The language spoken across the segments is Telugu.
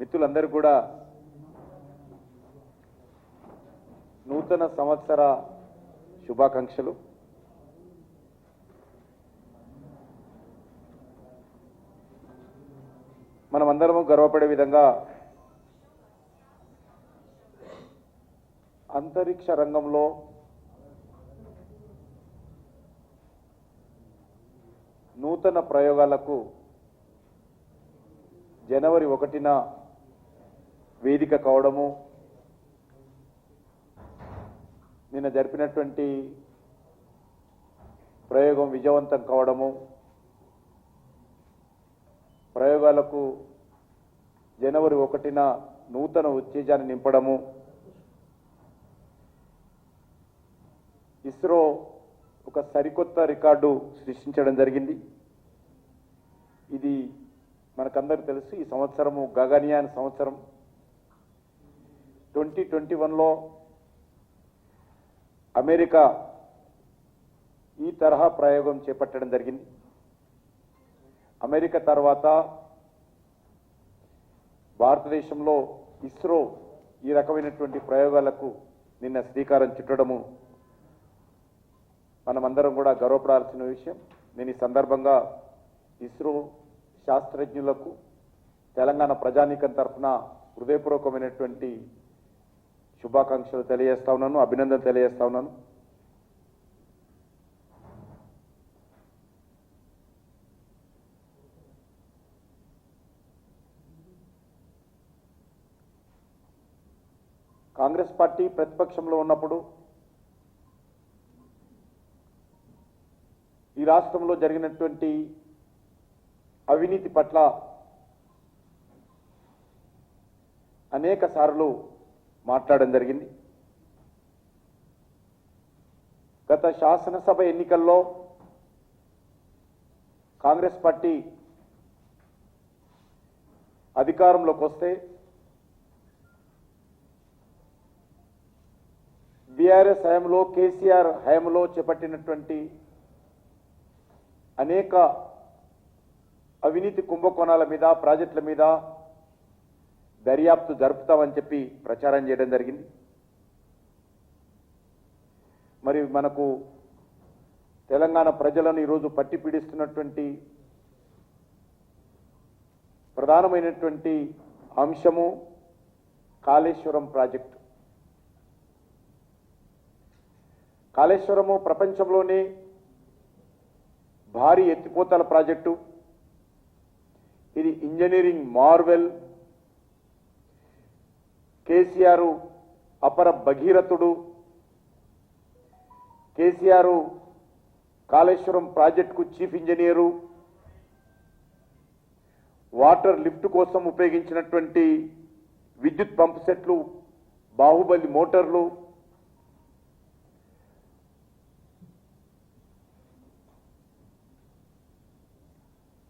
మిత్రులందరూ కూడా నూతన సంవత్సర శుభాకాంక్షలు. మనమందరము గర్వపడే విధంగా అంతరిక్ష రంగంలో నూతన ప్రయోగాలకు జనవరి 1న వేదిక కావడము, నిన్న జరిపినటువంటి ప్రయోగం విజయవంతం కావడము, ప్రయోగాలకు జనవరి 1న నూతన ఉత్తేజాన్ని నింపడము, ఇస్రో ఒక సరికొత్త రికార్డు సృష్టించడం జరిగింది. ఇది మనకందరికీ తెలుసు, ఈ సంవత్సరము గగనయాన్ సంవత్సరం. 2021లో అమెరికా ఈ తరహా ప్రయోగం చేపట్టడం జరిగింది. అమెరికా తర్వాత భారతదేశంలో ఇస్రో ఈ రకమైనటువంటి ప్రయోగాలకు నిన్న శ్రీకారం చుట్టడము మనమందరం కూడా గర్వపడాల్సిన విషయం. నేను ఈ సందర్భంగా ఇస్రో శాస్త్రజ్ఞులకు తెలంగాణ ప్రజానీకం తరఫున హృదయపూర్వకమైనటువంటి శుభాకాంక్షలు తెలియజేస్తా ఉన్నాను, అభినందనలు తెలియజేస్తా ఉన్నాను. కాంగ్రెస్ పార్టీ ప్రతిపక్షంలో ఉన్నప్పుడు ఈ రాష్ట్రంలో జరిగినటువంటి అవినీతి పట్ల అనేక సార్లు మాట్లాడడం జరిగింది. గత శాసనసభ ఎన్నికల్లో కాంగ్రెస్ పార్టీ అధికారంలోకి వస్తే బీఆర్ఎస్ హయాంలో, కేసీఆర్ హయాంలో చేపట్టినటువంటి అనేక అవినీతి కుంభకోణాల మీద, ప్రాజెక్టుల మీద దర్యాప్తు జరుపుతామని చెప్పి ప్రచారం చేయడం జరిగింది. మరి మనకు తెలంగాణ ప్రజలను ఈరోజు పట్టి పీడిస్తున్నటువంటి ప్రధానమైనటువంటి అంశము కాళేశ్వరం ప్రాజెక్టు. కాళేశ్వరము ప్రపంచంలోనే భారీ ఎత్తిపోతల ప్రాజెక్టు. ఇది ఇంజనీరింగ్ మార్వెల్. కేసీఆర్ అపర భగీరథుడు. కేసీఆర్ కాళేశ్వరం ప్రాజెక్టుకు చీఫ్ ఇంజనీరు. వాటర్ లిఫ్ట్ కోసం ఉపయోగించినటువంటి విద్యుత్ పంప్ సెట్లు, బాహుబలి మోటార్లు,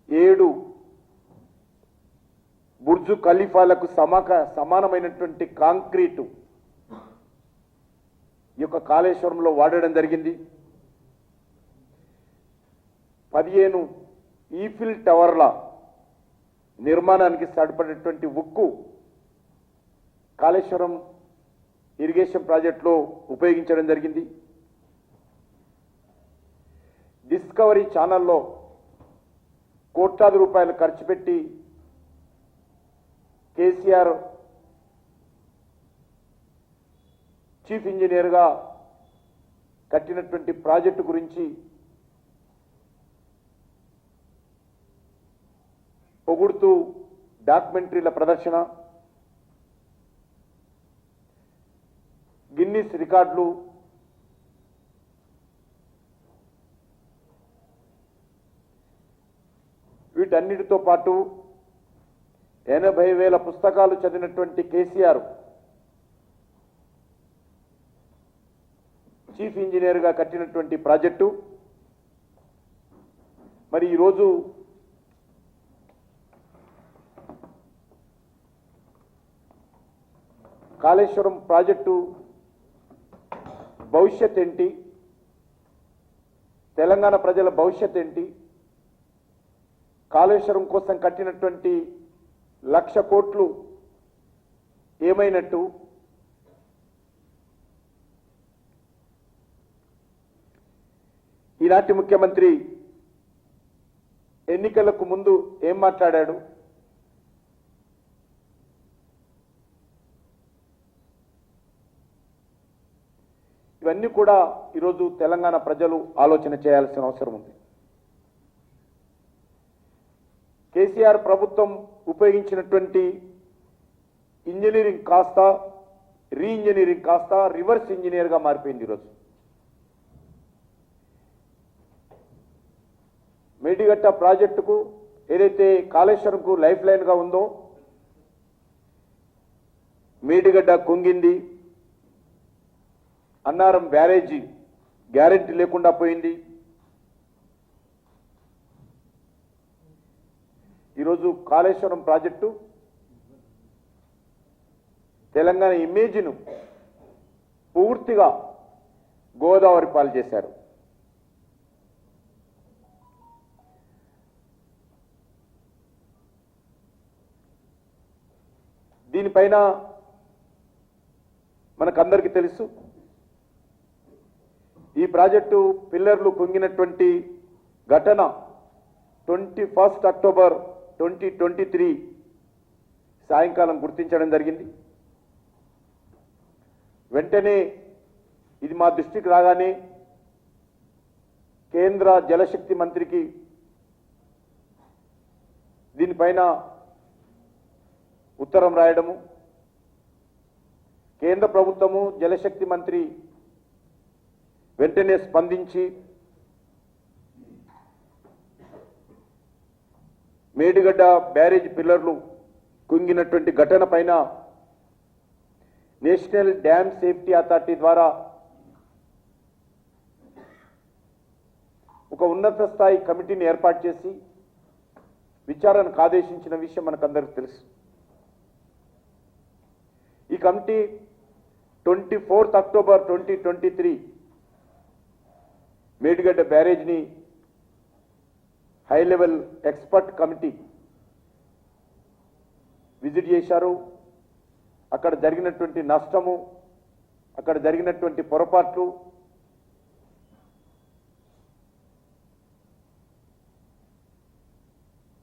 ఏడు బుర్జు ఖలీఫాలకు సమానమైనటువంటి కాంక్రీటు ఈ యొక్క కాళేశ్వరంలో వాడడం జరిగింది. 15 ఈఫిల్ టవర్ల నిర్మాణానికి సరిపడేటువంటి ఉక్కు కాళేశ్వరం ఇరిగేషన్ ప్రాజెక్టులో ఉపయోగించడం జరిగింది. డిస్కవరీ ఛానల్లో కోట్లాది రూపాయలు ఖర్చు పెట్టి కేసీఆర్ చీఫ్ ఇంజనీర్గా కట్టినటువంటి ప్రాజెక్టు గురించి పొగుడుతూ డాక్యుమెంటరీల ప్రదర్శన, గిన్నిస్ రికార్డులు, వీటన్నిటితో పాటు 80,000 పుస్తకాలు చదివినటువంటి కేసీఆర్ చీఫ్ ఇంజనీర్గా కట్టినటువంటి ప్రాజెక్టు మరి ఈరోజు కాళేశ్వరం ప్రాజెక్టు భవిష్యత్ ఏంటి, తెలంగాణ ప్రజల భవిష్యత్ ఏంటి, కాళేశ్వరం కోసం కట్టినటువంటి 1,00,000 కోట్లు ఏమైనట్టు? ఈనాటి ముఖ్యమంత్రి ఎన్నికలకు ముందు ఏం మాట్లాడాడు? ఇవన్నీ కూడా ఈరోజు తెలంగాణ ప్రజలు ఆలోచన చేయాల్సిన అవసరం ఉంది. కేసీఆర్ ప్రభుత్వం ఉపయోగించినటువంటి ఇంజనీరింగ్ కాస్త రీఇంజనీరింగ్ కాస్త రివర్స్ ఇంజనీర్గా మారిపోయింది. ఈరోజు మేడిగడ్డ ప్రాజెక్టుకు ఏదైతే కాళేశ్వరంకు లైఫ్ లైన్గా ఉందో, మేడిగడ్డ కుంగింది, అన్నారం బ్యారేజీ గ్యారెంటీ లేకుండా పోయింది. ఈరోజు కాళేశ్వరం ప్రాజెక్టు తెలంగాణ ఇమేజ్ను పూర్తిగా గోదావరి పాలు చేశారు. దీనిపైన మనకందరికీ తెలుసు, ఈ ప్రాజెక్టు పిల్లర్లు కుంగినటువంటి ఘటన 21 అక్టోబర్ 2023 సాయంకాలం గుర్తించడం జరిగింది. వెంటనే ఇది మా దృష్టికి రాగానే కేంద్ర జలశక్తి మంత్రికి దీనిపైన ఉత్తరం రాయడము, కేంద్ర ప్రభుత్వము జలశక్తి మంత్రి వెంటనే స్పందించి మేడిగడ్డ బ్యారేజ్ పిల్లర్లు కుంగినటువంటి ఘటన పైన నేషనల్ డ్యామ్ సేఫ్టీ అథారిటీ ద్వారా ఒక ఉన్నత స్థాయి కమిటీని ఏర్పాటు చేసి విచారణకు ఆదేశించిన విషయం మనకందరికీ తెలుసు. ఈ కమిటీ 24 అక్టోబర్ 2023 మేడిగడ్డ బ్యారేజ్ని high level expert committee visit చేశారు. అక్కడ జరిగినటువంటి నష్టము, అక్కడ జరిగినటువంటి పొరపాట్లు,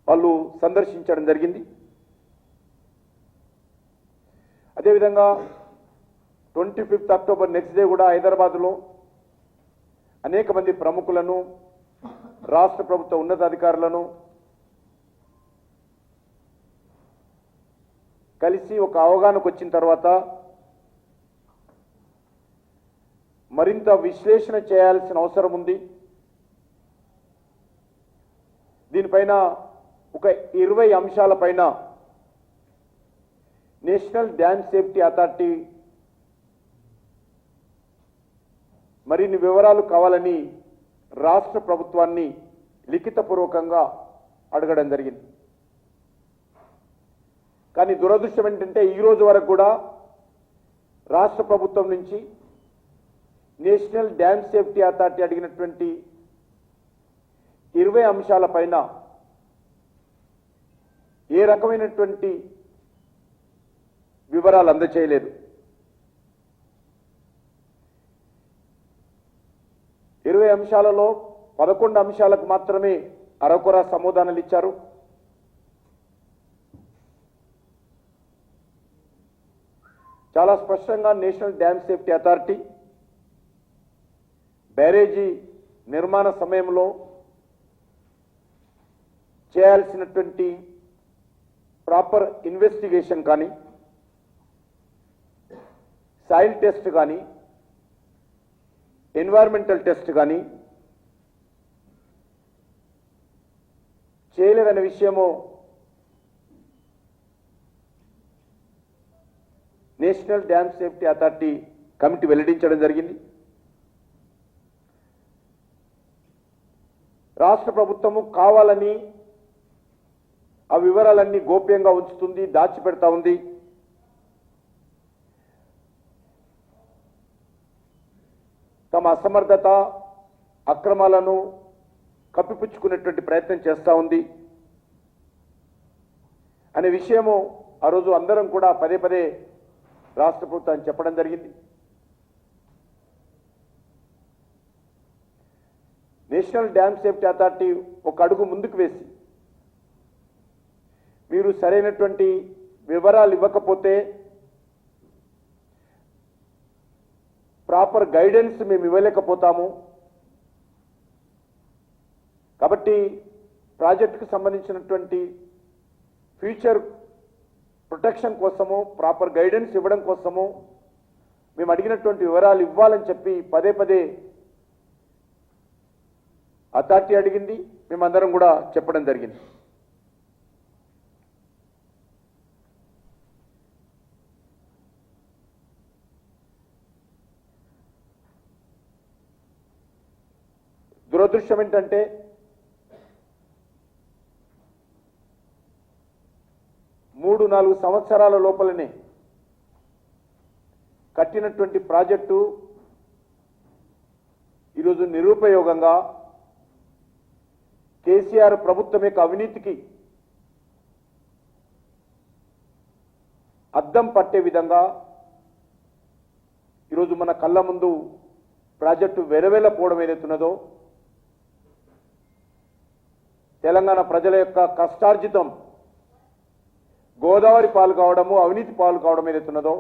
వాళ్ళు సందర్శించడం జరిగింది. అదేవిధంగా 25 అక్టోబర్ నెక్స్ట్ డే కూడా హైదరాబాద్లో అనేక మంది ప్రముఖులను, రాష్ట్ర ప్రభుత్వ ఉన్నతాధికారులను కలిసి ఒక అవగాహనకు వచ్చిన తర్వాత మరింత విశ్లేషణ చేయాల్సిన అవసరం ఉంది. దీనిపైన ఒక 20 అంశాలపైన నేషనల్ డ్యామ్ సేఫ్టీ అథారిటీ మరిన్ని వివరాలు కావాలని రాష్ట్ర ప్రభుత్వాన్ని లిఖితపూర్వకంగా అడగడం జరిగింది. కానీ దురదృష్టం ఏంటంటే ఈ రోజు వరకు కూడా రాష్ట్ర ప్రభుత్వం నుంచి నేషనల్ డ్యామ్ సేఫ్టీ అథారిటీ అడిగినటువంటి 20 అంశాలపైన ఏ రకమైనటువంటి వివరాలు అందజేయలేదు. 20 అంశాలలో 11 అంశాలకు మాత్రమే అరకొర సమాధానాలు ఇచ్చారు. చాలా స్పష్టంగా నేషనల్ డ్యామ్ సేఫ్టీ అథారిటీ బ్యారేజీ నిర్మాణ సమయంలో చేయాల్సినటువంటి ప్రాపర్ ఇన్వెస్టిగేషన్ కానీ, సాయిల్ టెస్ట్ కానీ, ఎన్వైరన్మెంటల్ టెస్ట్ కానీ చేయలేదనే విషయము national dam safety authority committee వెల్లడించడం జరిగింది. రాష్ట్ర ప్రభుత్వము కావాలని ఆ వివరాలన్నీ గోప్యంగా ఉంచుతుంది, దాచిపెడతా ఉంది. తమ అసమర్థత, అక్రమాలను కప్పిపుచ్చుకునేటువంటి ప్రయత్నం చేస్తూ ఉంది అనే విషయము ఆ రోజు అందరం కూడా పదే పదే రాష్ట్ర ప్రభుత్వాన్ని చెప్పడం జరిగింది. నేషనల్ డ్యామ్ సేఫ్టీ అథారిటీ ఒక అడుగు ముందుకు వేసి మీరు సరైనటువంటి వివరాలు ఇవ్వకపోతే ప్రాపర్ గైడెన్స్ మేము ఇవ్వలేకపోతాము, కాబట్టి ప్రాజెక్టుకు సంబంధించినటువంటి ఫ్యూచర్ ప్రొటెక్షన్ కోసము ప్రాపర్ గైడెన్స్ ఇవ్వడం కోసము మేము అడిగినటువంటి వివరాలు ఇవ్వాలని చెప్పి పదే పదే అథారిటీ అడిగింది, మేమందరం కూడా చెప్పడం జరిగింది. దురదృష్టం ఏంటంటే మూడు 4 సంవత్సరాల లోపలనే కట్టినటువంటి ప్రాజెక్టు ఈరోజు నిరుపయోగంగా కేసీఆర్ ప్రభుత్వం యొక్క అవినీతికి అద్దం పట్టే విధంగా ఈరోజు మన కళ్ళ ముందు ప్రాజెక్టు వెరవెలపోవడం ఏదైతున్నదో, తెలంగాణ ప్రజల యొక్క కష్టార్జితం గోదావరి పాలు కావడము, అవినీతి పాలు కావడం ఏదైతున్నదో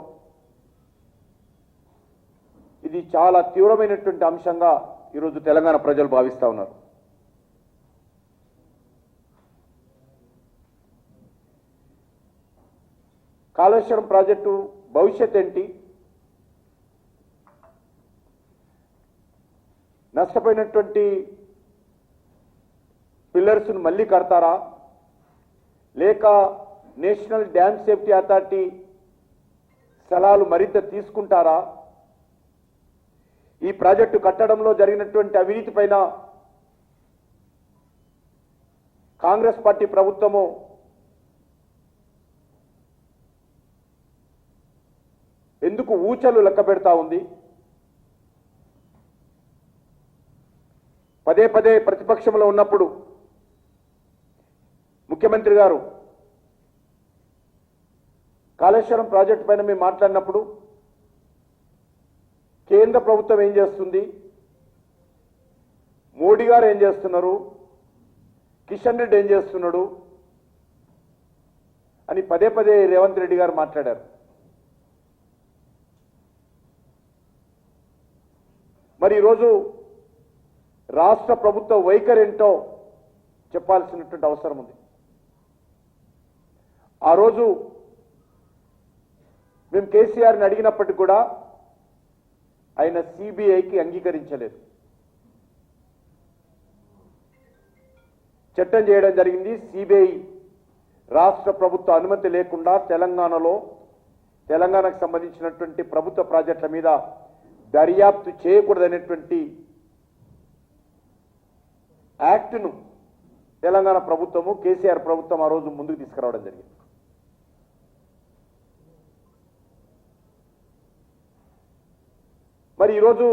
ఇది చాలా తీవ్రమైనటువంటి అంశంగా ఈరోజు తెలంగాణ ప్రజలు భావిస్తూ ఉన్నారు. కాళేశ్వరం ప్రాజెక్టు భవిష్యత్ ఏంటి? నష్టపోయినటువంటి పిల్లర్స్ను మళ్ళీ కడతారా, లేక నేషనల్ డ్యామ్ సేఫ్టీ అథారిటీ స్థలాలు మరింత తీసుకుంటారా? ఈ ప్రాజెక్టు కట్టడంలో జరిగినటువంటి అవినీతి పైన కాంగ్రెస్ పార్టీ ప్రభుత్వము ఎందుకు ఊచలు లెక్క పెడతా ఉంది? పదే పదే ప్రతిపక్షంలో ఉన్నప్పుడు ముఖ్యమంత్రి గారు కాళేశ్వరం ప్రాజెక్టు పైన మేము మాట్లాడినప్పుడు కేంద్ర ప్రభుత్వం ఏం చేస్తుంది, మోడీ గారు ఏం చేస్తున్నారు, కిషన్ రెడ్డి ఏం చేస్తున్నాడు అని పదే పదే రేవంత్ రెడ్డి గారు మాట్లాడారు. మరి ఈరోజు రాష్ట్ర ప్రభుత్వ వైఖరి ఏంటో చెప్పాల్సినటువంటి అవసరం ఉంది. ఆ రోజు మేము కేసీఆర్ని అడిగినప్పటికీ కూడా ఆయన సిబిఐకి అంగీకరించలేదు. చట్టం చేయడం జరిగింది. సిబిఐ రాష్ట్ర ప్రభుత్వ అనుమతి లేకుండా తెలంగాణకు సంబంధించినటువంటి ప్రభుత్వ ప్రాజెక్టుల మీద దర్యాప్తు చేయకూడదనేటువంటి యాక్ట్ను తెలంగాణ ప్రభుత్వము, కేసీఆర్ ప్రభుత్వం ఆ రోజు ముందుకు తీసుకురావడం జరిగింది. మరి ఈరోజు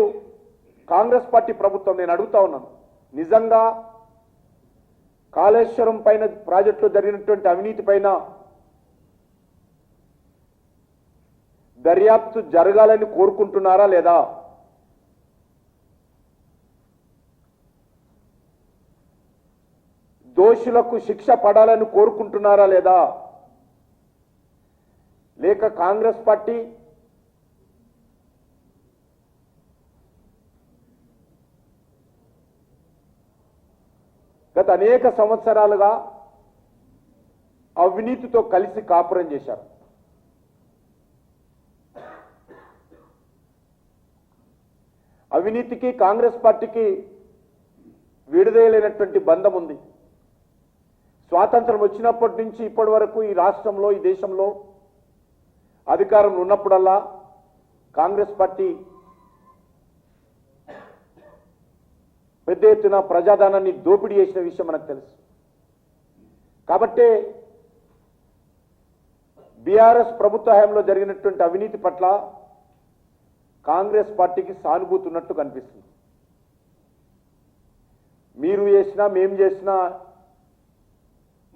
కాంగ్రెస్ పార్టీ ప్రభుత్వం, నేను అడుగుతా ఉన్నాను, నిజంగా కాళేశ్వరం పైన ప్రాజెక్టులో జరిగినటువంటి అవినీతి పైన దర్యాప్తు జరగాలని కోరుకుంటున్నారా లేదా? దోషులకు శిక్ష పడాలని కోరుకుంటున్నారా లేదా? లేక కాంగ్రెస్ పార్టీ గత అనేక సంవత్సరాలుగా అవినీతితో కలిసి కాపురం చేశారు. అవినీతికి కాంగ్రెస్ పార్టీకి విడుదలైనటువంటి బంధం ఉంది. స్వాతంత్రం వచ్చినప్పటి నుంచి ఇప్పటి వరకు ఈ రాష్ట్రంలో, ఈ దేశంలో అధికారంలో ఉన్నప్పుడల్లా కాంగ్రెస్ పార్టీ పెద్ద ఎత్తున ప్రజాధనాన్ని దోపిడీ చేసిన విషయం మనకు తెలుసు. కాబట్టే బీఆర్ఎస్ ప్రభుత్వ హయాంలో జరిగినటువంటి అవినీతి పట్ల కాంగ్రెస్ పార్టీకి సానుభూతి ఉన్నట్టు కనిపిస్తుంది. మీరు చేసినా మేం చేసినా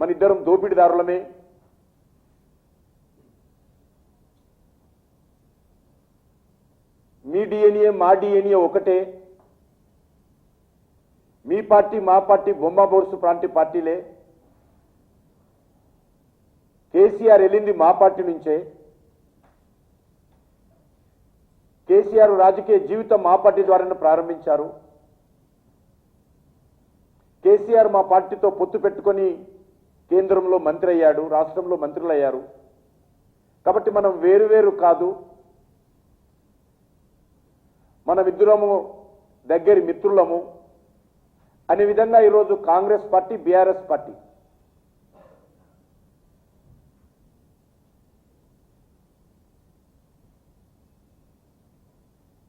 మన ఇద్దరం దోపిడీదారులమే, మీ డిఎన్ఏ మా డిఎన్ఏ ఒకటే, మీ పార్టీ మా పార్టీ బొమ్మ బోర్సు ప్రాంతీయ పార్టీలే, కేసీఆర్ వెళ్ళింది మా పార్టీ నుంచే, కేసీఆర్ రాజకీయ జీవితం మా పార్టీ ద్వారానే ప్రారంభించారు, కేసీఆర్ మా పార్టీతో పొత్తు పెట్టుకొని కేంద్రంలో మంత్రి అయ్యాడు, రాష్ట్రంలో మంత్రులు అయ్యారు. కాబట్టి మనం వేరు కాదు, మనమిద్దరము దగ్గరి మిత్రులము అనే విధంగా ఈరోజు కాంగ్రెస్ పార్టీ బీఆర్ఎస్ పార్టీ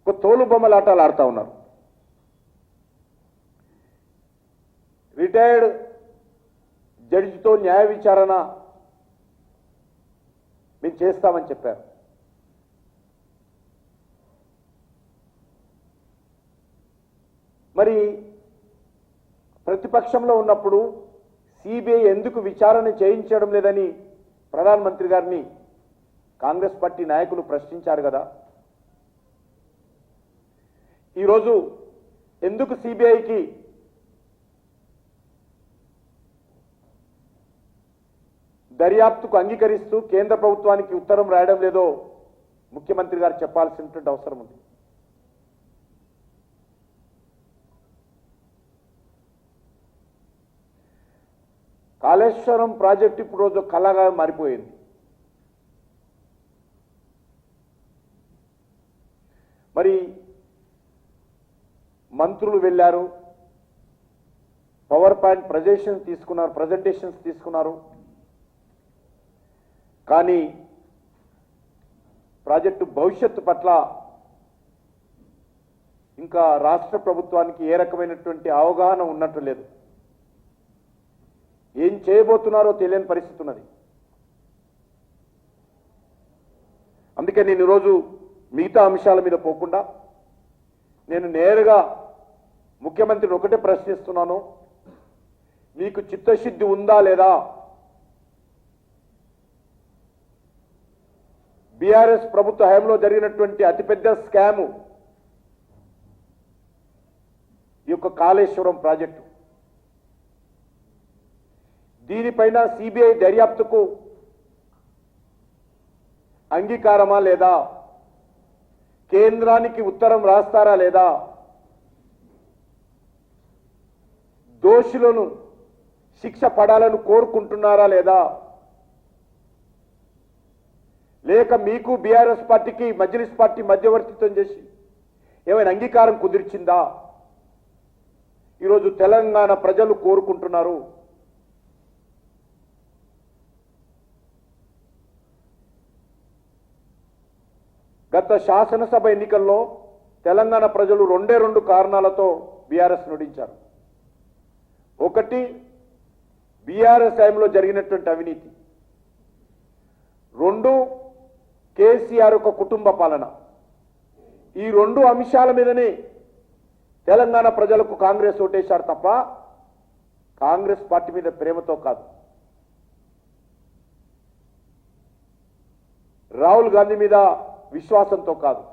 ఒక తోలు బొమ్మలాటాలు ఆడుతూ ఉన్నారు. రిటైర్డ్ జడ్జితో న్యాయ విచారణ మేము చేస్తామని చెప్పారు. మరి ప్రతిపక్షంలో ఉన్నప్పుడు సిబిఐ ఎందుకు విచారణ చేయించడం లేదని ప్రధానమంత్రి గారిని కాంగ్రెస్ పార్టీ నాయకులు ప్రశ్నించారు కదా. ఈరోజు ఎందుకు సిబిఐకి దర్యాప్తుకు అంగీకరిస్తూ కేంద్ర ప్రభుత్వానికి ఉత్తరం రాయడం లేదో ముఖ్యమంత్రి గారు చెప్పాల్సినటువంటి అవసరం ఉంది. కాళేశ్వరం ప్రాజెక్టు ఇప్పుడు రోజు కళగా మారిపోయింది. మరి మంత్రులు వెళ్ళారు, పవర్ పాయింట్ ప్రజెంటేషన్స్ తీసుకున్నారు. కానీ ప్రాజెక్టు భవిష్యత్తు పట్ల ఇంకా రాష్ట్ర ప్రభుత్వానికి ఏ రకమైనటువంటి అవగాహన ఉన్నట్టు లేదు. ఏం చేయబోతున్నారో తెలియని పరిస్థితి ఉన్నది. అందుకే నేను ఈరోజు మిగతా అంశాల మీద పోకుండా నేను నేరుగా ముఖ్యమంత్రిని ఒకటే ప్రశ్నిస్తున్నాను, మీకు చిత్తశుద్ధి ఉందా లేదా? బీఆర్ఎస్ ప్రభుత్వ హయాంలో జరిగినటువంటి అతిపెద్ద స్కాము ఈ యొక్క కాళేశ్వరం ప్రాజెక్టు. దీనిపైన సిబిఐ దర్యాప్తుకు అంగీకారమా లేదా? కేంద్రానికి ఉత్తరం రాస్తారా లేదా? దోషులను శిక్ష పడాలని కోరుకుంటున్నారా లేదా? లేక మీకు బీఆర్ఎస్ పార్టీకి మజ్లిస్ పార్టీ మధ్యవర్తిత్వం చేసి ఏమైనా అంగీకారం కుదిర్చిందా? ఈరోజు తెలంగాణ ప్రజలు కోరుకుంటున్నారు. గత శాసనసభ ఎన్నికల్లో తెలంగాణ ప్రజలు రెండు కారణాలతో బీఆర్ఎస్ నుడించారు. ఒకటి, బీఆర్ఎస్ టైంలో జరిగినటువంటి అవినీతి. రెండు, కేసీఆర్ ఒక కుటుంబ పాలన. ఈ రెండు అంశాల మీదనే తెలంగాణ ప్రజలకు కాంగ్రెస్ ఓటేశారు తప్ప కాంగ్రెస్ పార్టీ మీద ప్రేమతో కాదు. రాహుల్ గాంధీ మీద విశ్వాసంతో కాదు.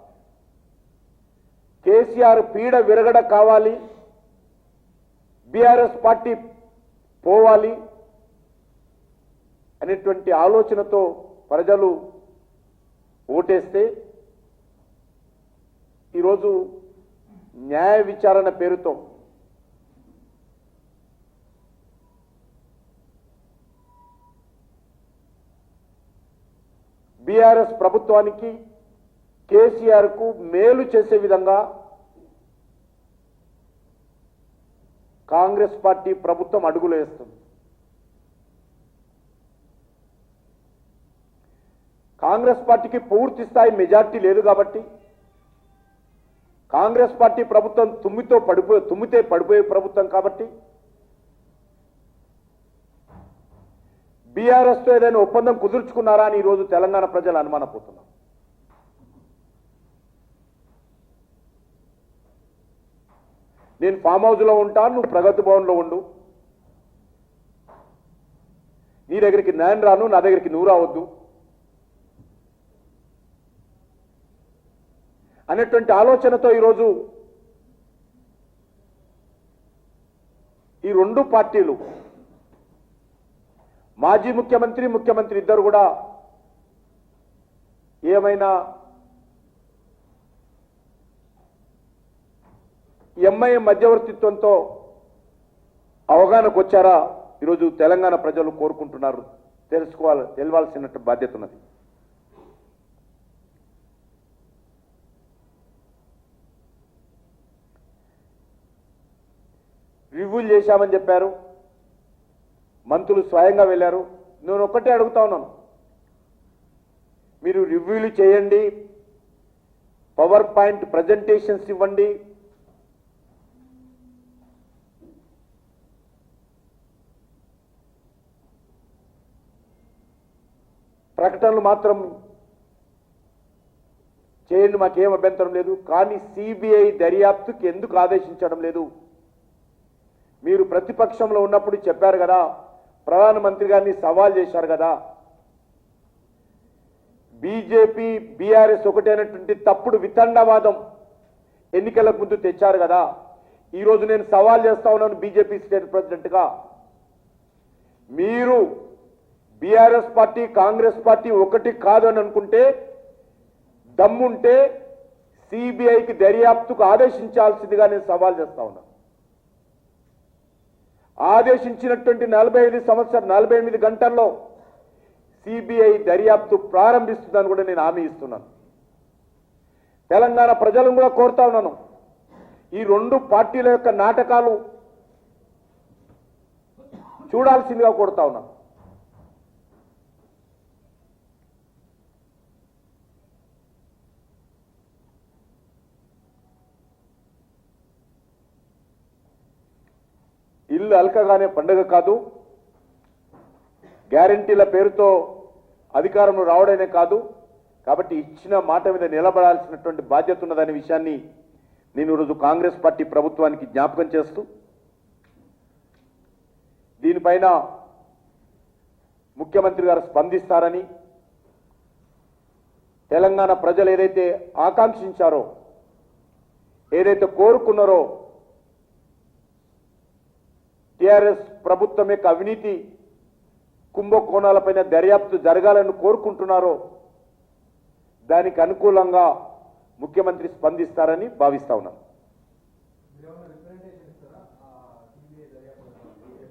కేసీఆర్ పీడ విరగడ కావాలి, బీఆర్ఎస్ పార్టీ పోవాలి అనేటువంటి ఆలోచనతో ప్రజలు ఓటేస్తే ఈరోజు న్యాయ విచారణ పేరుతో బీఆర్ఎస్ ప్రభుత్వానికి కేసీఆర్ కు మేలు చేసే విధంగా కాంగ్రెస్ పార్టీ ప్రభుత్వం అడుగులు వేస్తుంది. కాంగ్రెస్ పార్టీకి పూర్తి స్థాయి మెజార్టీ లేదు కాబట్టి, కాంగ్రెస్ పార్టీ ప్రభుత్వం తుమ్మితే పడిపోయే ప్రభుత్వం కాబట్టి బీఆర్ఎస్ తో ఏదైనా ఒప్పందం కుదుర్చుకున్నారా అని ఈరోజు తెలంగాణ ప్రజలు అనుమానపోతున్నారు. నేను ఫామ్ హౌస్లో ఉంటాను, నువ్వు ప్రగతి భవన్లో ఉండు, నీ దగ్గరికి నేను రాను, నా దగ్గరికి నువ్వు రావద్దు అనేటువంటి ఆలోచనతో ఈరోజు ఈ రెండు పార్టీలు మాజీ ముఖ్యమంత్రి ఇద్దరు కూడా ఏమైనా ఎంఐఎం మధ్యవర్తిత్వంతో అవగాహనకు వచ్చారా ఈరోజు తెలంగాణ ప్రజలు కోరుకుంటున్నారు, తెలవాల్సిన బాధ్యత ఉన్నది. రివ్యూలు చేశామని చెప్పారు, మంత్రులు స్వయంగా వెళ్ళారు. నేను ఒక్కటే అడుగుతా ఉన్నాను, మీరు రివ్యూలు చేయండి, పవర్ పాయింట్ ప్రజెంటేషన్స్ ఇవ్వండి, ప్రకటనలు మాత్రం చేయండి, మాకేం అభ్యంతరం లేదు. కానీ సిబిఐ దర్యాప్తుకి ఎందుకు ఆదేశించడం లేదు? మీరు ప్రతిపక్షంలో ఉన్నప్పుడు చెప్పారు కదా, ప్రధానమంత్రి గారిని సవాల్ చేశారు కదా, బీజేపీ బీఆర్ఎస్ ఒకటైనటువంటి తప్పుడు వితండవాదం ఎన్నికలకు ముందు తెచ్చారు కదా. ఈరోజు నేను సవాల్ చేస్తా ఉన్నాను బీజేపీ స్టేట్ ప్రెసిడెంట్గా, మీరు బీఆర్ఎస్ పార్టీ కాంగ్రెస్ పార్టీ ఒకటి కాదు అని అనుకుంటే, దమ్ముంటే సిబిఐకి దర్యాప్తుకు ఆదేశించాల్సిందిగా నేను సవాల్ చేస్తా ఉన్నాను. ఆదేశించినటువంటి 48 గంటల్లో సిబిఐ దర్యాప్తు ప్రారంభిస్తుందని కూడా నేను హామీ ఇస్తున్నాను. తెలంగాణ ప్రజలను కూడా కోరుతా ఉన్నాను, ఈ రెండు పార్టీల యొక్క నాటకాలు చూడాల్సిందిగా కోరుతా ఉన్నాను. ఇల్లు అల్కగానే పండుగ కాదు, గ్యారంటీల పేరుతో అధికారంలో రావడమే కాదు. కాబట్టి ఇచ్చిన మాట మీద నిలబడాల్సినటువంటి బాధ్యత ఉన్నదనే విషయాన్ని నేను ఈరోజు కాంగ్రెస్ పార్టీ ప్రభుత్వానికి జ్ఞాపకం చేస్తూ, దీనిపైన ముఖ్యమంత్రి గారు స్పందిస్తారని, తెలంగాణ ప్రజలు ఏదైతే ఆకాంక్షించారో, ఏదైతే కోరుకున్నారో, టిఆర్ఎస్ ప్రభుత్వం యొక్క అవినీతి కుంభకోణాలపైన దర్యాప్తు జరగాలని కోరుకుంటున్నారో, దానికి అనుకూలంగా ముఖ్యమంత్రి స్పందిస్తారని భావిస్తా ఉన్నాను.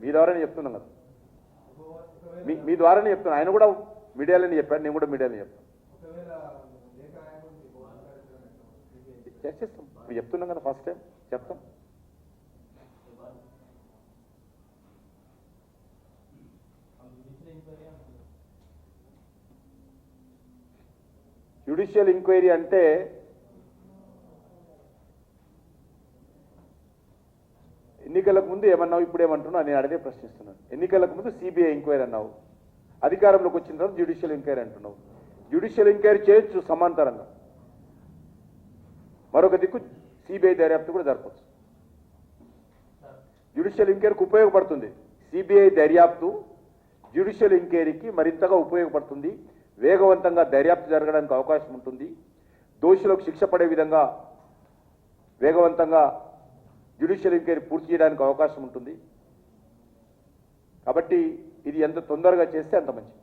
మీ ద్వారానే చెప్తున్నాం కదా, మీ ద్వారానే చెప్తున్నాను. ఆయన కూడా మీడియాలోనే చెప్పాడు, నేను కూడా మీడియాలోనే చెప్తాను. చర్చిస్తాం, చెప్తున్నాం కదా, ఫస్ట్ టైం చెప్తాం. జ్యుడిషియల్ ఎంక్వైరీ అంటే ఎన్నికలకు ముందు ఏమన్నావు, ఇప్పుడు ఏమంటున్నావు నేను అడిగే ప్రశ్నిస్తున్నాను. ఎన్నికలకు ముందు సిబిఐ ఎంక్వైరీ అన్నావు, అధికారంలోకి వచ్చిన తర్వాత జ్యుడిషియల్ ఎంక్వైరీ అంటున్నావు. జ్యుడిషియల్ ఎంక్వైరీ చేయొచ్చు సమాంతరంగా, మరొక దిక్కు సిబిఐ దర్యాప్తు కూడా జరపచ్చు. జ్యుడిషియల్ ఎంక్వైరీకి ఉపయోగపడుతుంది. సిబిఐ దర్యాప్తు జ్యుడిషియల్ ఎంక్వైరీకి మరింతగా ఉపయోగపడుతుంది. వేగవంతంగా దర్యాప్తు జరగడానికి అవకాశం ఉంటుంది. దోషులకు శిక్ష పడే విధంగా వేగవంతంగా జ్యుడిషియల్ ఎంక్వైరీ పూర్తి చేయడానికి అవకాశం ఉంటుంది. కాబట్టి ఇది ఎంత తొందరగా చేస్తే అంత మంచిది.